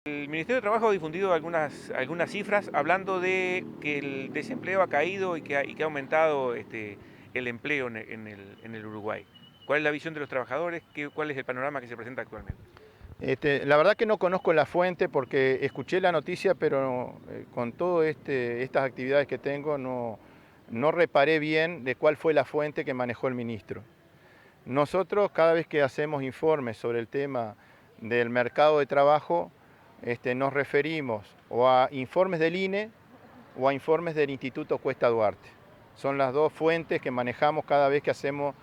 El Ministerio de Trabajo ha difundido algunas cifras hablando de que el desempleo ha caído y que ha aumentado el empleo en el Uruguay. ¿Cuál es la visión de los trabajadores? ¿Cuál es el panorama que se presenta actualmente? La verdad que no conozco la fuente porque escuché la noticia, pero con todas estas actividades que tengo no reparé bien de cuál fue la fuente que manejó el ministro. Nosotros cada vez que hacemos informes sobre el tema del mercado de trabajo, nos referimos o a informes del INE o a informes del Instituto Cuesta Duarte. Son las dos fuentes que manejamos cada vez que hacemos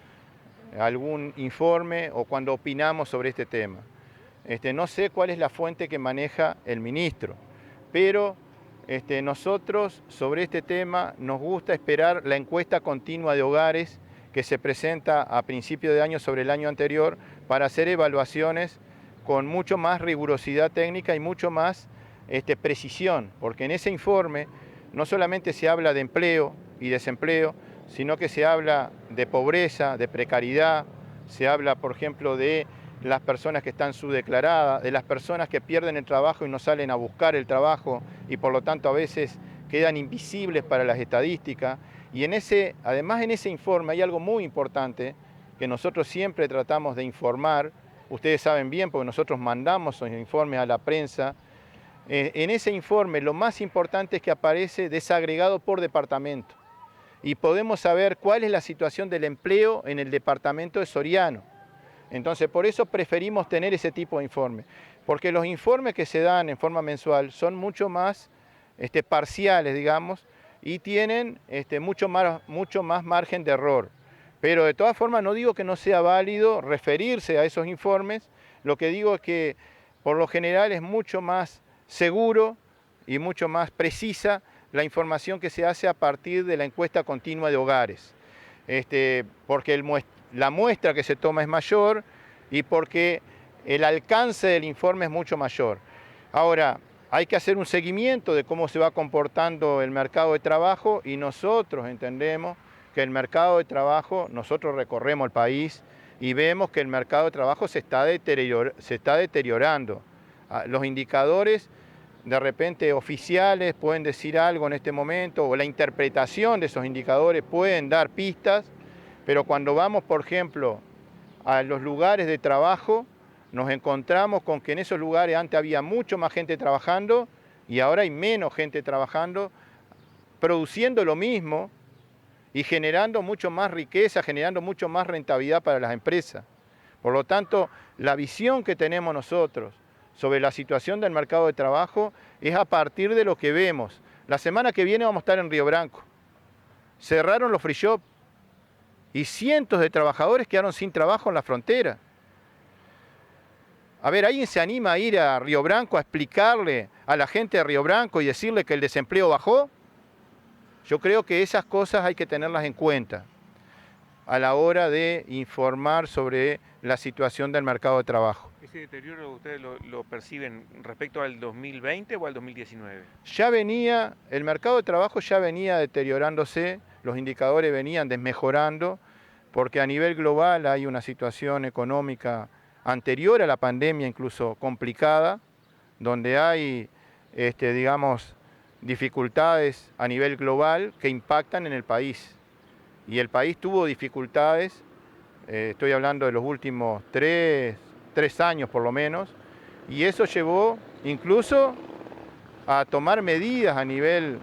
algún informe o cuando opinamos sobre este tema. No sé cuál es la fuente que maneja el ministro, pero nosotros sobre este tema nos gusta esperar la encuesta continua de hogares que se presenta a principio de año sobre el año anterior para hacer evaluaciones con mucho más rigurosidad técnica y mucho más precisión, porque en ese informe no solamente se habla de empleo y desempleo, sino que se habla de pobreza, de precariedad, se habla, por ejemplo, de las personas que están subdeclaradas, de las personas que pierden el trabajo y no salen a buscar el trabajo y por lo tanto a veces quedan invisibles para las estadísticas. Y además en ese informe hay algo muy importante que nosotros siempre tratamos de informar, ustedes saben bien porque nosotros mandamos esos informes a la prensa. En ese informe lo más importante es que aparece desagregado por departamento y podemos saber cuál es la situación del empleo en el departamento de Soriano. Entonces, por eso preferimos tener ese tipo de informe, porque los informes que se dan en forma mensual son mucho más parciales, digamos, y tienen mucho más margen de error. Pero de todas formas no digo que no sea válido referirse a esos informes, lo que digo es que por lo general es mucho más seguro y mucho más precisa la información que se hace a partir de la encuesta continua de hogares. Porque la muestra que se toma es mayor y porque el alcance del informe es mucho mayor. Ahora, hay que hacer un seguimiento de cómo se va comportando el mercado de trabajo y nosotros entendemos que el mercado de trabajo, nosotros recorremos el país y vemos que el mercado de trabajo se está deteriorando. Los indicadores de repente oficiales pueden decir algo en este momento o la interpretación de esos indicadores pueden dar pistas, pero cuando vamos, por ejemplo, a los lugares de trabajo, nos encontramos con que en esos lugares antes había mucho más gente trabajando y ahora hay menos gente trabajando, produciendo lo mismo y generando mucho más riqueza, generando mucho más rentabilidad para las empresas. Por lo tanto, la visión que tenemos nosotros sobre la situación del mercado de trabajo es a partir de lo que vemos. La semana que viene vamos a estar en Río Branco. Cerraron los free shop y cientos de trabajadores quedaron sin trabajo en la frontera. A ver, ¿alguien se anima a ir a Río Branco a explicarle a la gente de Río Branco y decirle que el desempleo bajó? Yo creo que esas cosas hay que tenerlas en cuenta a la hora de informar sobre la situación del mercado de trabajo. ¿Ese deterioro ustedes lo perciben respecto al 2020 o al 2019? El mercado de trabajo ya venía deteriorándose, los indicadores venían desmejorando, porque a nivel global hay una situación económica anterior a la pandemia, incluso complicada, donde hay, digamos, dificultades a nivel global que impactan en el país. Y el país tuvo dificultades, estoy hablando de los últimos tres años por lo menos, y eso llevó incluso a tomar medidas a nivel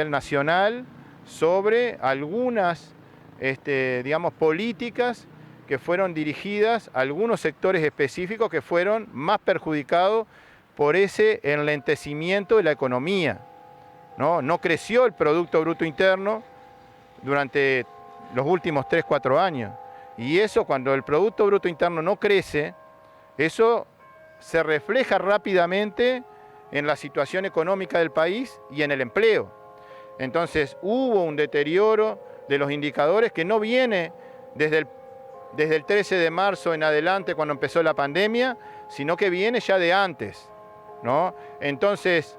nacional sobre algunas, digamos, políticas que fueron dirigidas a algunos sectores específicos que fueron más perjudicados por ese enlentecimiento de la economía. No creció el Producto Bruto Interno durante los últimos 3-4 años. Y eso, cuando el Producto Bruto Interno no crece, eso se refleja rápidamente en la situación económica del país y en el empleo. Entonces hubo un deterioro de los indicadores que no viene desde el 13 de marzo en adelante cuando empezó la pandemia, sino que viene ya de antes, ¿no? Entonces,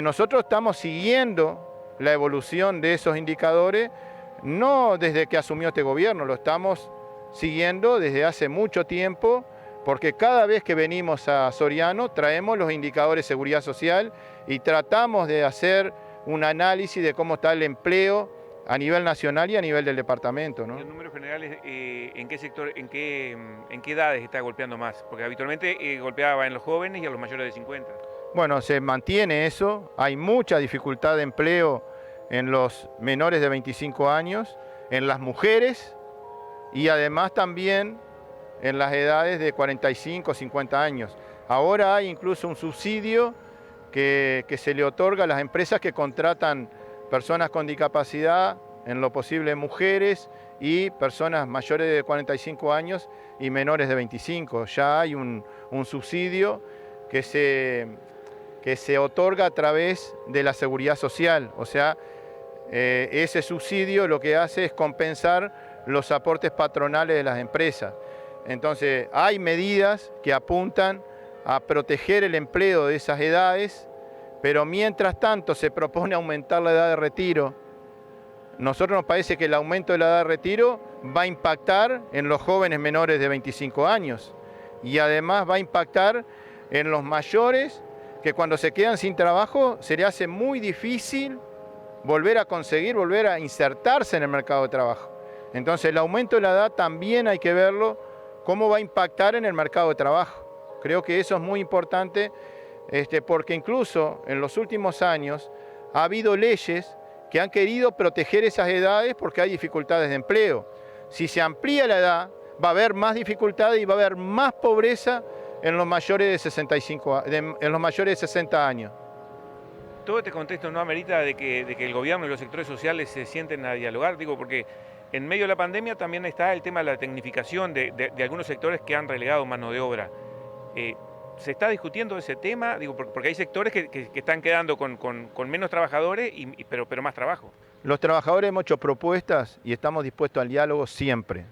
nosotros estamos siguiendo la evolución de esos indicadores, no desde que asumió este gobierno, lo estamos siguiendo desde hace mucho tiempo porque cada vez que venimos a Soriano traemos los indicadores de seguridad social y tratamos de hacer un análisis de cómo está el empleo a nivel nacional y a nivel del departamento, ¿no? En números generales, ¿en qué sector, en qué edades está golpeando más? Porque habitualmente golpeaba en los jóvenes y a los mayores de 50. Bueno, se mantiene eso, hay mucha dificultad de empleo en los menores de 25 años, en las mujeres y además también en las edades de 45, 50 años. Ahora hay incluso un subsidio que se le otorga a las empresas que contratan personas con discapacidad, en lo posible mujeres y personas mayores de 45 años y menores de 25. Ya hay un subsidio que se otorga a través de la seguridad social. O sea, ese subsidio lo que hace es compensar los aportes patronales de las empresas. Entonces, hay medidas que apuntan a proteger el empleo de esas edades, pero mientras tanto se propone aumentar la edad de retiro. Nosotros nos parece que el aumento de la edad de retiro va a impactar en los jóvenes menores de 25 años y además va a impactar en los mayores que cuando se quedan sin trabajo se les hace muy difícil volver a insertarse en el mercado de trabajo. Entonces el aumento de la edad también hay que verlo cómo va a impactar en el mercado de trabajo. Creo que eso es muy importante porque incluso en los últimos años ha habido leyes que han querido proteger esas edades porque hay dificultades de empleo. Si se amplía la edad, va a haber más dificultades y va a haber más pobreza en los mayores de 60 años. Todo este contexto no amerita de que el gobierno y los sectores sociales se sienten a dialogar, digo, porque en medio de la pandemia también está el tema de la tecnificación de algunos sectores que han relegado mano de obra. ¿Se está discutiendo ese tema? Digo, porque hay sectores que están quedando con menos trabajadores, pero más trabajo. Los trabajadores hemos hecho propuestas y estamos dispuestos al diálogo siempre.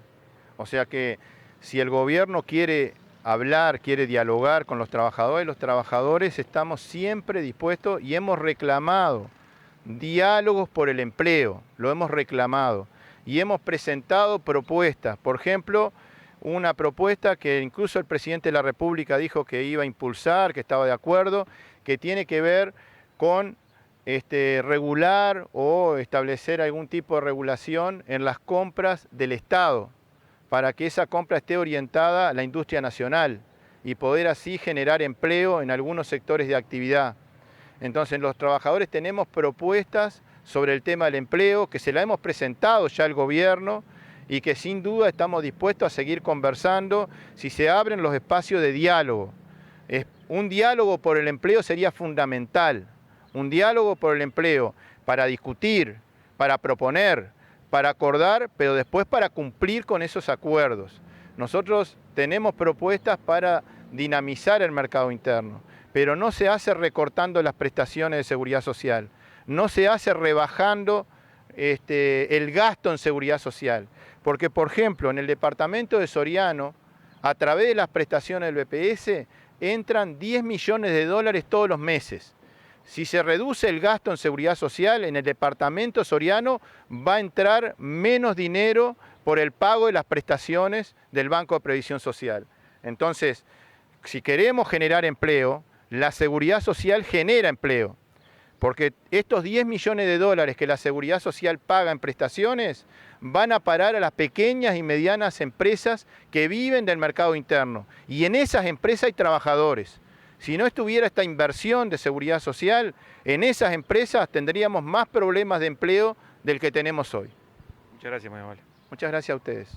O sea que si el gobierno quiere hablar, quiere dialogar con los trabajadores estamos siempre dispuestos y hemos reclamado diálogos por el empleo, lo hemos reclamado y hemos presentado propuestas. Por ejemplo, una propuesta que incluso el presidente de la República dijo que iba a impulsar, que estaba de acuerdo, que tiene que ver con regular o establecer algún tipo de regulación en las compras del Estado, para que esa compra esté orientada a la industria nacional y poder así generar empleo en algunos sectores de actividad. Entonces los trabajadores tenemos propuestas sobre el tema del empleo que se la hemos presentado ya al gobierno y que sin duda estamos dispuestos a seguir conversando si se abren los espacios de diálogo. Un diálogo por el empleo sería fundamental, un diálogo por el empleo para discutir, para proponer, para acordar, pero después para cumplir con esos acuerdos. Nosotros tenemos propuestas para dinamizar el mercado interno, pero no se hace recortando las prestaciones de seguridad social, no se hace rebajando el gasto en seguridad social, porque por ejemplo en el departamento de Soriano, a través de las prestaciones del BPS, entran 10 millones de dólares todos los meses. Si se reduce el gasto en seguridad social, en el departamento soriano va a entrar menos dinero por el pago de las prestaciones del Banco de Previsión Social. Entonces, si queremos generar empleo, la seguridad social genera empleo, porque estos 10 millones de dólares que la seguridad social paga en prestaciones van a parar a las pequeñas y medianas empresas que viven del mercado interno. Y en esas empresas hay trabajadores. Si no estuviera esta inversión de seguridad social, en esas empresas tendríamos más problemas de empleo del que tenemos hoy. Muchas gracias, muy amable. Muchas gracias a ustedes.